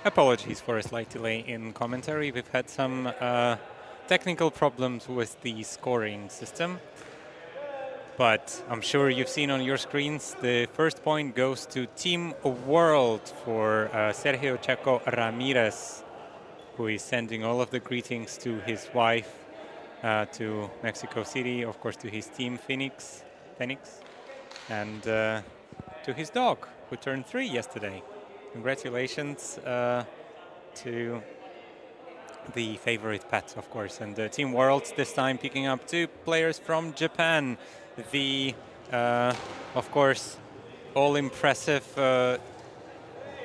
Apologies for a slight delay in commentary. We've had some technical problems with the scoring system. But I'm sure you've seen on your screens, the first point goes to Team World for Sergio Checo Ramirez, who is sending all of the greetings to his wife, to Mexico City, of course to his team Phoenix, and to his dog, who turned 3 yesterday. Congratulations to the favorite pet, of course. And Team World this time picking up 2 players from Japan. The, of course, all-impressive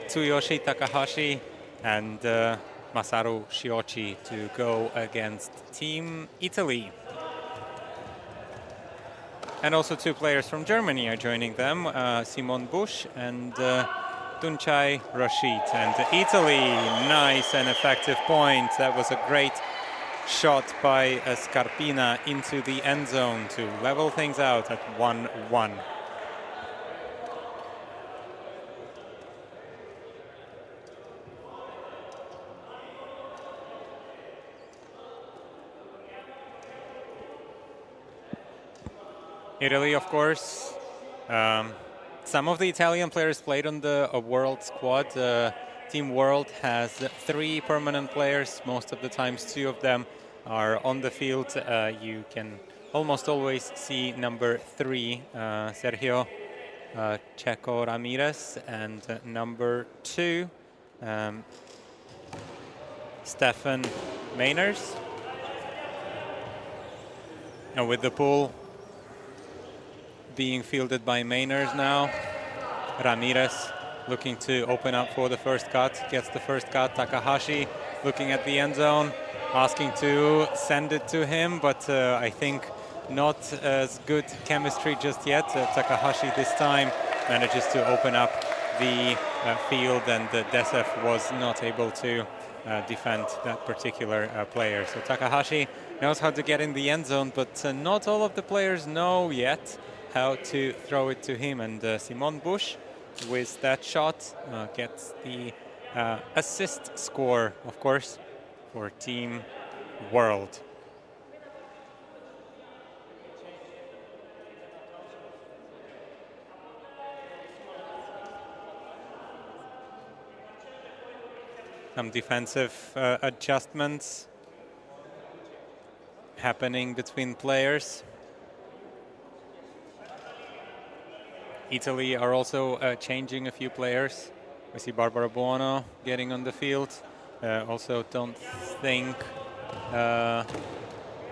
Tsuyoshi Takahashi and Masaru Shiochi to go against Team Italy. And also 2 players from Germany are joining them, Simon Busch and Tunçay Rashid. And Italy, nice and effective point. That was a great shot by Scarpina into the end zone to level things out at 1-1. Italy, of course. Some of the Italian players played on the World squad. Team World has 3 permanent players. Most of the times 2 of them are on the field. You can almost always see number 3, Sergio Checo Ramirez, and number 2, Stefan Mainers. And with the pool being fielded by Mainers now, Ramirez looking to open up for the first cut, gets the first cut. Takahashi looking at the end zone, asking to send it to him, but I think not as good chemistry just yet. Takahashi this time manages to open up the field, and Desev was not able to defend that particular player. So Takahashi knows how to get in the end zone, but not all of the players know yet how to throw it to him. And Simon Busch, with that shot, gets the assist score, of course, for Team World. Some defensive adjustments happening between players. Italy are also changing a few players. We see Barbara Buono getting on the field. Also don't think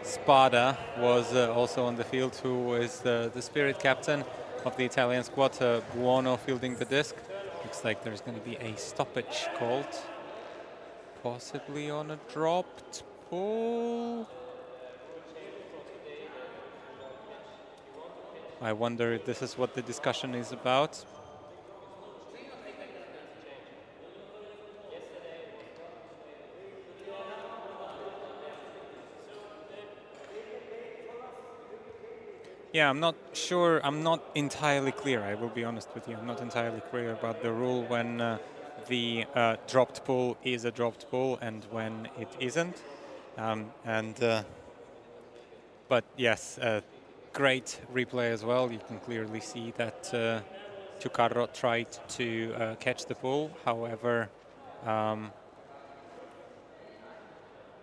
Spada was also on the field, who is the spirit captain of the Italian squad. Buono fielding the disc. Looks like there's going to be a stoppage called, possibly on a dropped pull. I wonder if this is what the discussion is about. Yeah, I'm not sure. I'm not entirely clear. I will be honest with you. I'm not entirely clear about the rule when the dropped pull is a dropped pull and when it isn't. But yes, great replay as well. You can clearly see that Ciucarro tried to catch the pull. However,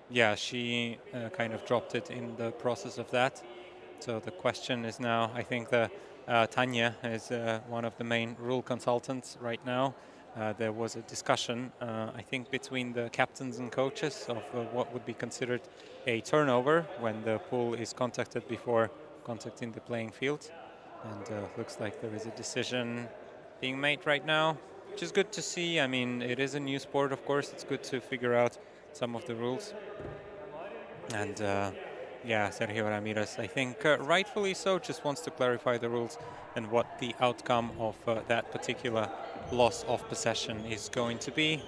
yeah, she kind of dropped it in the process of that. So the question is now, I think Tanya is one of the main rule consultants right now. There was a discussion, I think, between the captains and coaches of what would be considered a turnover when the pull is contacted before contacting the playing field. And looks like there is a decision being made right now, which is good to see. I mean, it is a new sport, of course. It's good to figure out some of the rules. And yeah, Sergio Ramirez, I think rightfully so, just wants to clarify the rules and what the outcome of that particular loss of possession is going to be.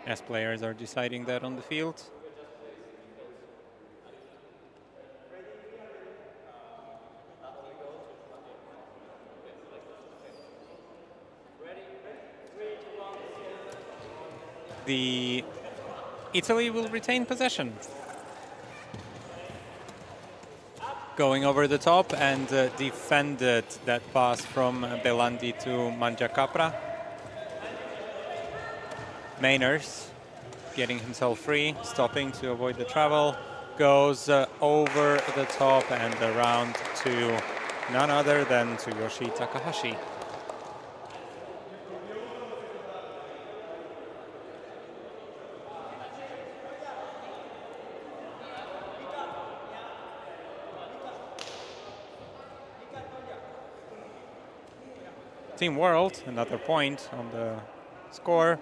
As players are deciding that on the field. the Italy will retain possession. Going over the top and defended that pass from Belandi to Mangiacapra. Mainers getting himself free, stopping to avoid the travel, goes over the top and around to none other than Tsuyoshi Takahashi. Team World, another point on the score.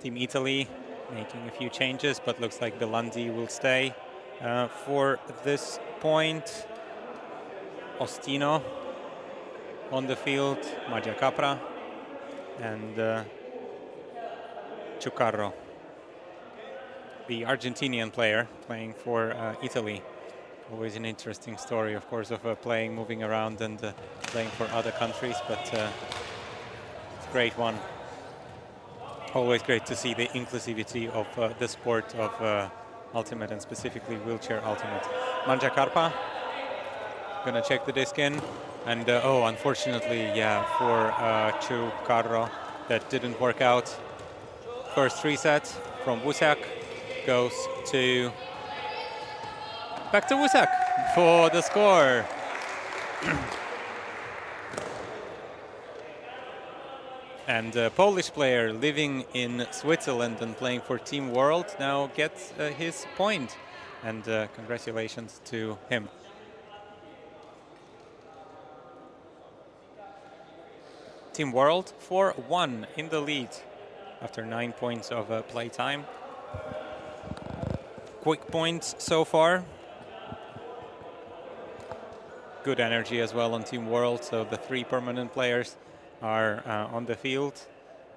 Team Italy making a few changes, but looks like Belandi will stay for this point. Ostino on the field, Mangiacapra, and Ciucarro, the Argentinian player playing for Italy. Always an interesting story, of course, of playing, moving around and playing for other countries, but it's a great one. Always great to see the inclusivity of the sport of ultimate, and specifically wheelchair ultimate. Mangiacapra gonna check the disc in, and oh, unfortunately, yeah, for Ciucarro, that didn't work out. First reset from Wusak goes to back to Wusak for the score. And a Polish player living in Switzerland and playing for Team World now gets his point. And congratulations to him. Team World 4-1 in the lead after 9 points of play time. Quick points so far. Good energy as well on Team World, so the 3 permanent players are on the field.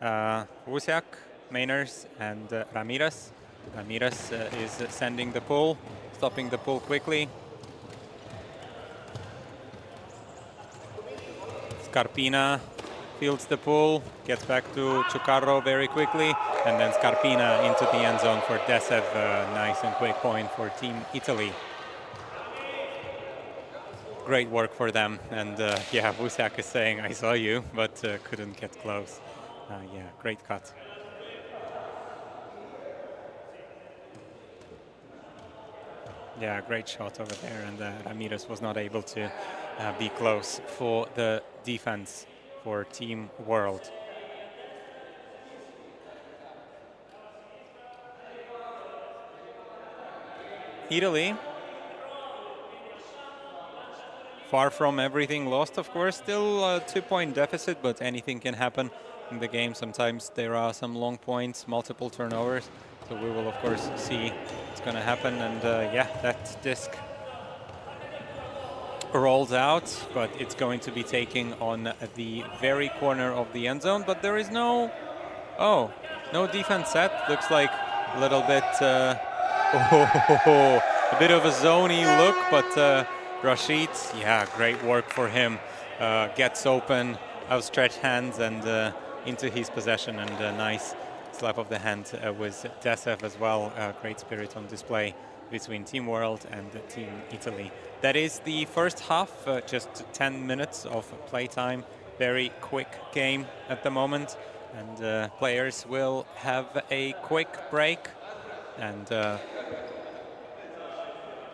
Wusiak, Mainers, and Ramirez. Ramirez is sending the pull, stopping the pull quickly. Scarpina fields the pull, gets back to Ciucarro very quickly, and then Scarpina into the end zone for Desev. Nice and quick point for Team Italy. Great work for them, and yeah, Wusiak is saying, I saw you, but couldn't get close. Yeah, great cut. Yeah, great shot over there, and Ramirez was not able to be close for the defense for Team World. Italy, far from everything lost, of course. Still a 2-point deficit, but anything can happen in the game. Sometimes there are some long points, multiple turnovers. So we will, of course, see what's going to happen. And yeah, that disc rolls out, but it's going to be taking on the very corner of the end zone. But there is no, oh, no defense set. Looks like a little bit, a bit of a zony look, but Rashid, yeah, great work for him. Gets open, outstretched hands, and into his possession, and a nice slap of the hand with Desev as well. Great spirit on display between Team World and Team Italy. That is the first half, just 10 minutes of playtime. Very quick game at the moment, and players will have a quick break, and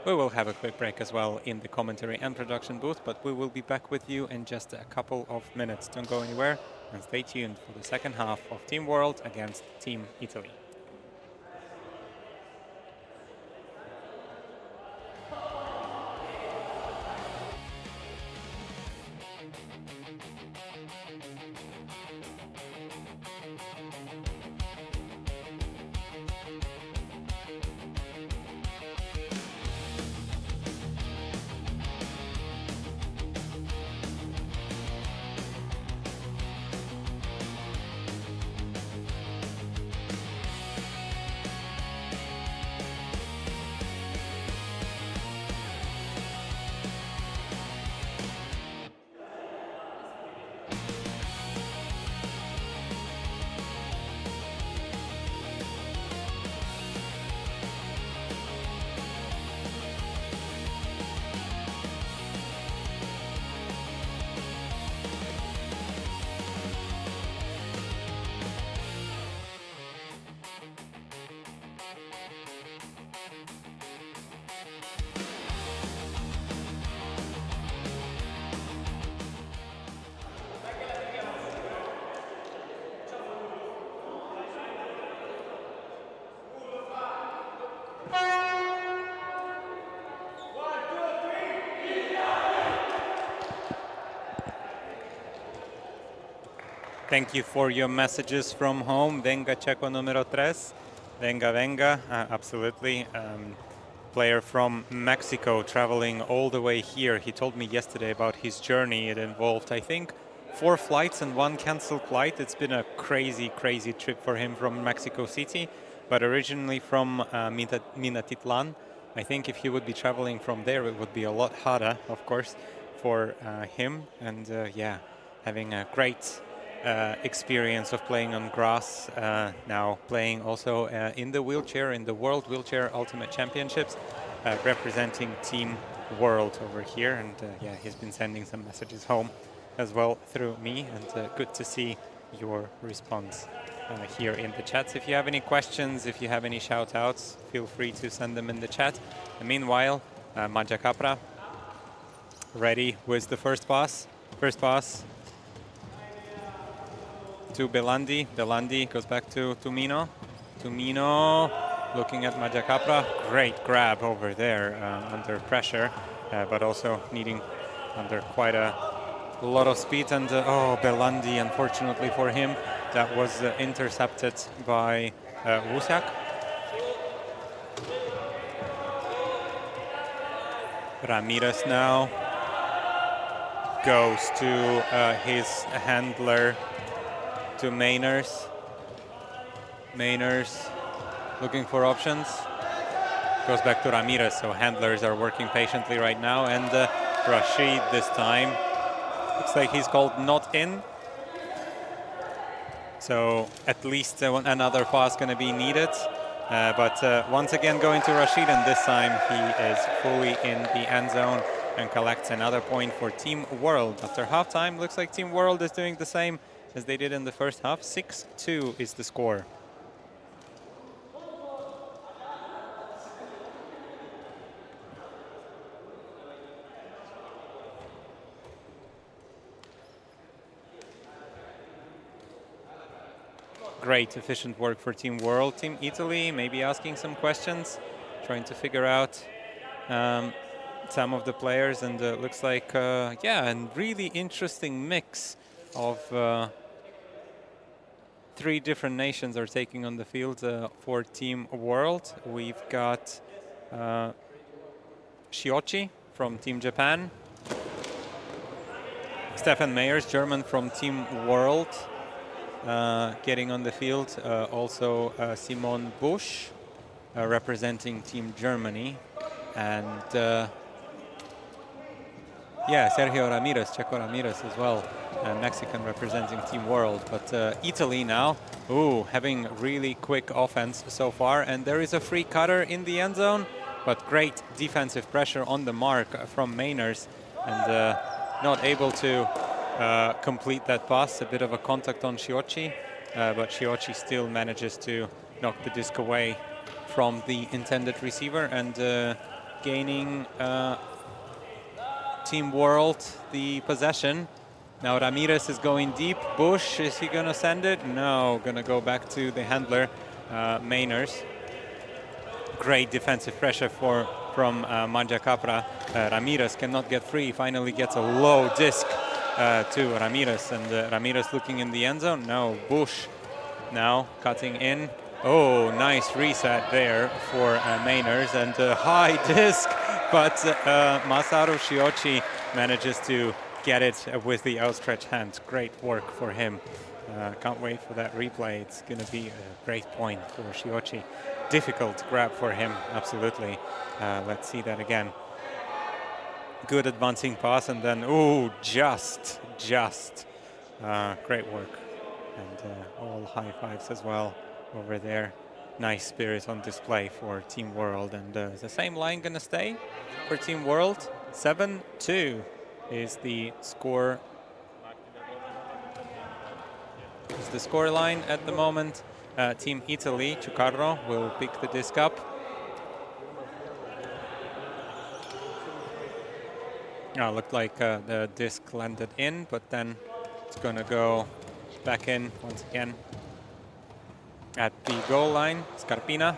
we will have a quick break as well in the commentary and production booth, but we will be back with you in just a couple of minutes. Don't go anywhere and stay tuned for the second half of Team World against Team Italy. Thank you for your messages from home. Venga Checo número 3. Venga, venga. Absolutely. Player from Mexico traveling all the way here. He told me yesterday about his journey. It involved, I think, 4 flights and 1 cancelled flight. It's been a crazy, crazy trip for him from Mexico City, but originally from Minatitlan. I think if he would be traveling from there, it would be a lot harder, of course, for him. And yeah, having a great experience of playing on grass, now playing also in the wheelchair, in the World Wheelchair Ultimate Championships, representing Team World over here. And yeah, he's been sending some messages home as well through me, and good to see your response here in the chats. If you have any questions, if you have any shout outs, feel free to send them in the chat. And meanwhile, Maja Capra ready with the first pass. First pass to Belandi. Belandi goes back to Tumino. Tumino looking at Maja Capra. Great grab over there under pressure, but also needing under quite a lot of speed. And oh, Belandi, unfortunately for him, that was intercepted by Wusiak. Ramirez now goes to his handler, to Mainers. Mainers looking for options. Goes back to Ramirez, so handlers are working patiently right now. And Rashid this time, looks like he's called not in. So at least another pass going to be needed. But once again going to Rashid, and this time he is fully in the end zone and collects another point for Team World. After halftime, looks like Team World is doing the same as they did in the first half. 6-2 is the score. Great, efficient work for Team World. Team Italy maybe asking some questions, trying to figure out some of the players, and looks like, yeah, a really interesting mix of 3 different nations are taking on the field for Team World. We've got Shiochi from Team Japan, Stefan Meyers, German from Team World, getting on the field. Also Simon Busch representing Team Germany, and yeah, Sergio Ramirez, Checo Ramirez as well, Mexican representing Team World. But Italy now, having really quick offense so far, and there is a free cutter in the end zone, but great defensive pressure on the mark from Mainers, and not able to complete that pass. A bit of a contact on Shiochi, but Shiochi still manages to knock the disc away from the intended receiver, and gaining Team World the possession. Now Ramirez is going deep. Busch, is he going to send it? No, going to go back to the handler, Mainers. Great defensive pressure from Maja Capra. Ramirez cannot get free. Finally gets a low disc to Ramirez, and Ramirez looking in the end zone. No, Busch now cutting in. Oh, nice reset there for Mainers, and high disc, but Masaru Shiochi manages to get it with the outstretched hand. Great work for him. Can't wait for that replay. It's going to be a great point for Shiochi. Difficult grab for him, absolutely. Let's see that again. Good advancing pass, and then, just. Great work. And all high fives as well over there. Nice spirit on display for Team World. And is the same line going to stay for Team World? 7-2 is the score. Is the score line at the moment. Team Italy, Ciucarro, will pick the disc up. Looked like the disc landed in, but then it's going to go back in once again at the goal line. Scarpina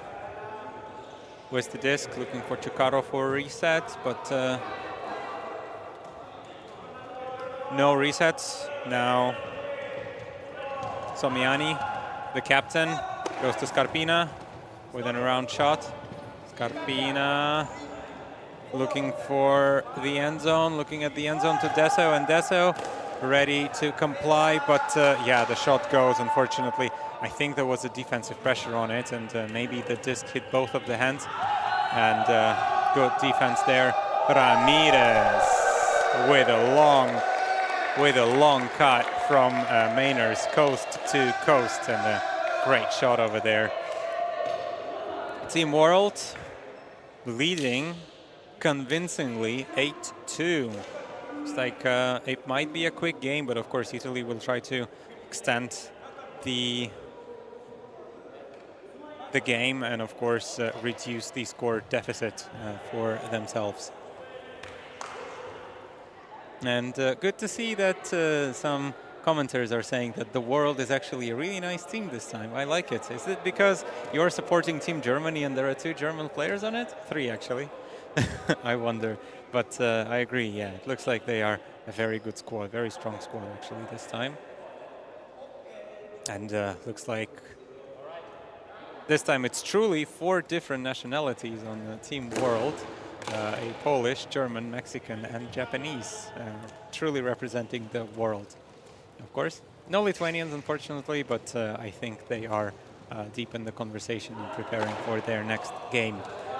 with the disc, looking for Ciucarro for a reset, but no resets. Now Somiani, the captain, goes to Scarpina with an around shot. Scarpina looking for the end zone, looking at the end zone to Deso, and Deso ready to comply, but yeah, the shot goes, unfortunately. I think there was a defensive pressure on it, and maybe the disc hit both of the hands, and good defense there. Ramirez with a long cut from Mainers, coast to coast, and a great shot over there. Team World leading convincingly 8-2. It's like it might be a quick game, but of course Italy will try to extend the game and of course reduce the score deficit for themselves. And good to see that some commenters are saying that the World is actually a really nice team this time. I like it. Is it because you're supporting Team Germany and there are 2 German players on it? 3 actually. I wonder. But I agree, yeah. It looks like they are a very good squad, very strong squad actually this time. And looks like this time it's truly 4 different nationalities on the Team World. A Polish, German, Mexican, and Japanese, truly representing the world. Of course, no Lithuanians, unfortunately, but I think they are deep in the conversation and preparing for their next game.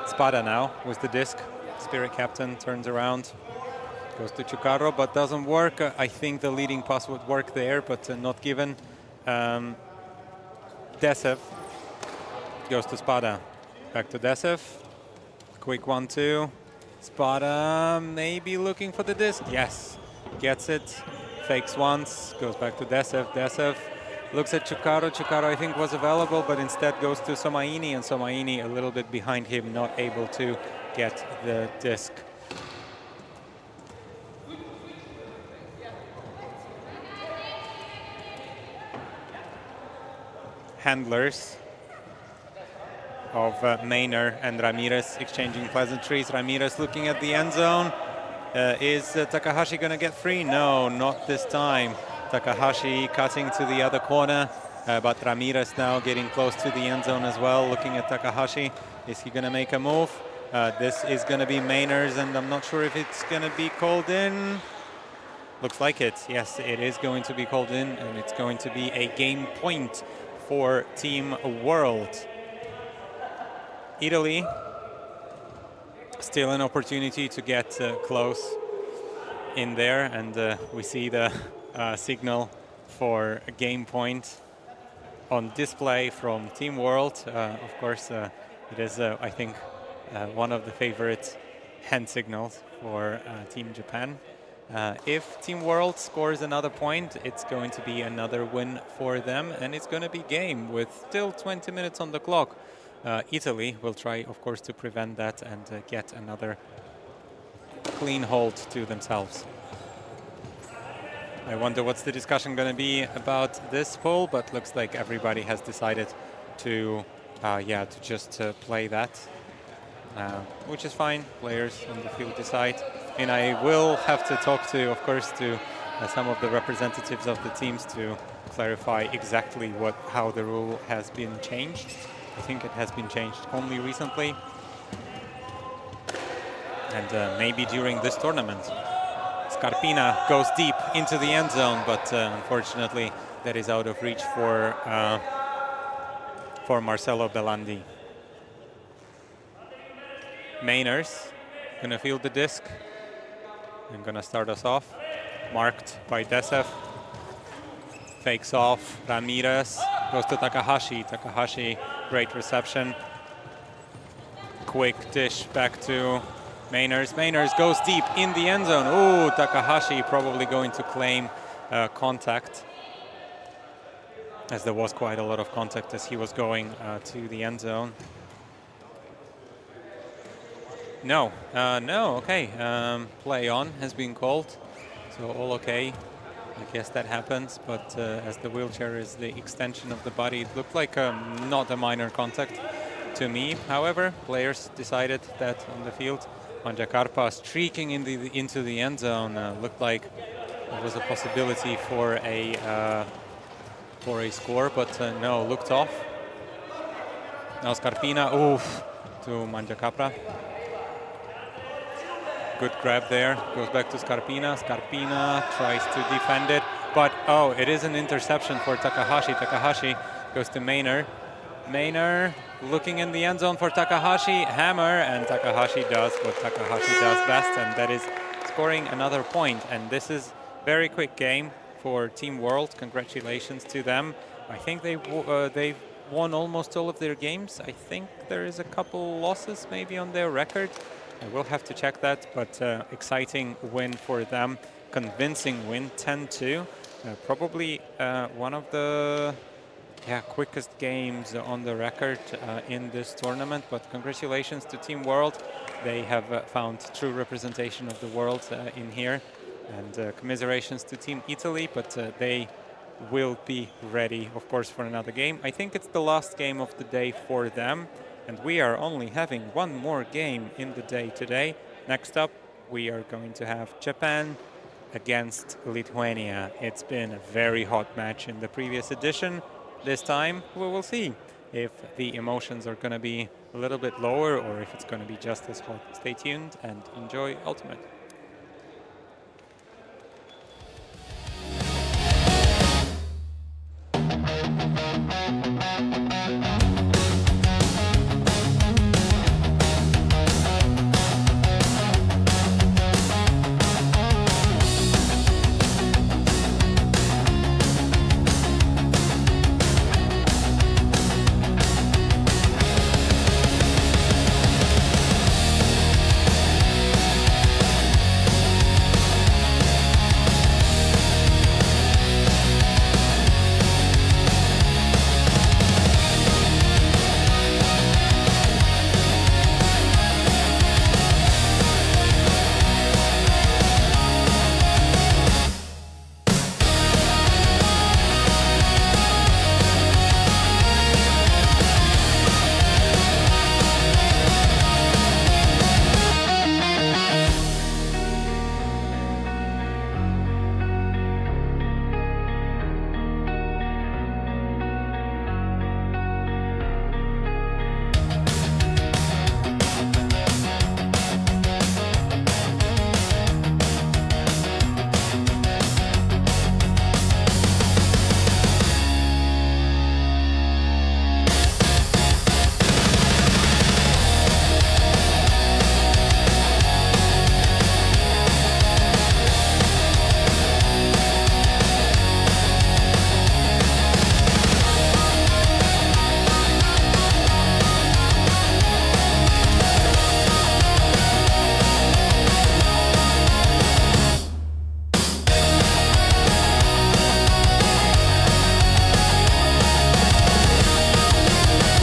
Spada now with the disc. Spirit captain turns around, goes to Chukarro, but doesn't work. I think the leading pass would work there, but not given. Desev goes to Spada. Back to Desev. Quick 1-2. Spada maybe looking for the disc. Yes, gets it. Fakes once, goes back to Desev. Desev looks at Chukarro. Chukarro, I think, was available, but instead goes to Somaini, and Somaini a little bit behind him, not able to get the disc. Handlers of Maynor and Ramirez exchanging pleasantries. Ramirez looking at the end zone. Is Takahashi going to get free? No, not this time. Takahashi cutting to the other corner, but Ramirez now getting close to the end zone as well, looking at Takahashi. Is he going to make a move? This is going to be Mainers, and I'm not sure if it's going to be called in. Looks like it. Yes, it is going to be called in, and it's going to be a game point for Team World. Italy, still an opportunity to get close in there, and we see the signal for a game point on display from Team World. Of course, it is, I think, one of the favorite hand signals for Team Japan. If Team World scores another point, it's going to be another win for them, and it's going to be game with still 20 minutes on the clock. Italy will try, of course, to prevent that and get another clean hold to themselves. I wonder what's the discussion going to be about this poll, but looks like everybody has decided to, to just play that, which is fine. Players on the field decide. And I will have to talk to, of course, to some of the representatives of the teams to clarify exactly how the rule has been changed. I think it has been changed only recently, and maybe during this tournament. Scarpina goes deep into the end zone, but unfortunately that is out of reach for Marcelo Belandi. Mainers gonna field the disc and gonna start us off. Marked by Desev. Fakes off. Ramirez goes to Takahashi. Takahashi, great reception. Quick dish back to Mainers. Mainers goes deep in the end zone. Ooh, Takahashi probably going to claim contact, as there was quite a lot of contact as he was going to the end zone. No, okay. Play on has been called, so all okay. I guess that happens, but as the wheelchair is the extension of the body, it looked like not a minor contact to me. However, players decided that on the field. Manjakarpa streaking into the end zone. Looked like there was a possibility for a for a score, but no, looked off. Now Scarpina, oof, to Mangiacapra. Good grab there, goes back to Scarpina. Scarpina tries to defend it, but oh, it is an interception for Takahashi. Takahashi goes to Maynor. Maynor looking in the end zone for Takahashi, hammer, and Takahashi does what Takahashi does best, and that is scoring another point. And this is very quick game for Team World. Congratulations to them. I think they've won almost all of their games. I think there is a couple losses maybe on their record. I will have to check that, but exciting win for them. Convincing win, 10-2. Probably one of the quickest games on the record in this tournament, but congratulations to Team World. They have found true representation of the world in here, and commiserations to Team Italy, but they will be ready, of course, for another game. I think it's the last game of the day for them, and we are only having one more game in the day today. Next up, we are going to have Japan against Lithuania. It's been a very hot match in the previous edition. This time, we will see if the emotions are going to be a little bit lower or if it's going to be just as hot. Stay tuned and enjoy Ultimate.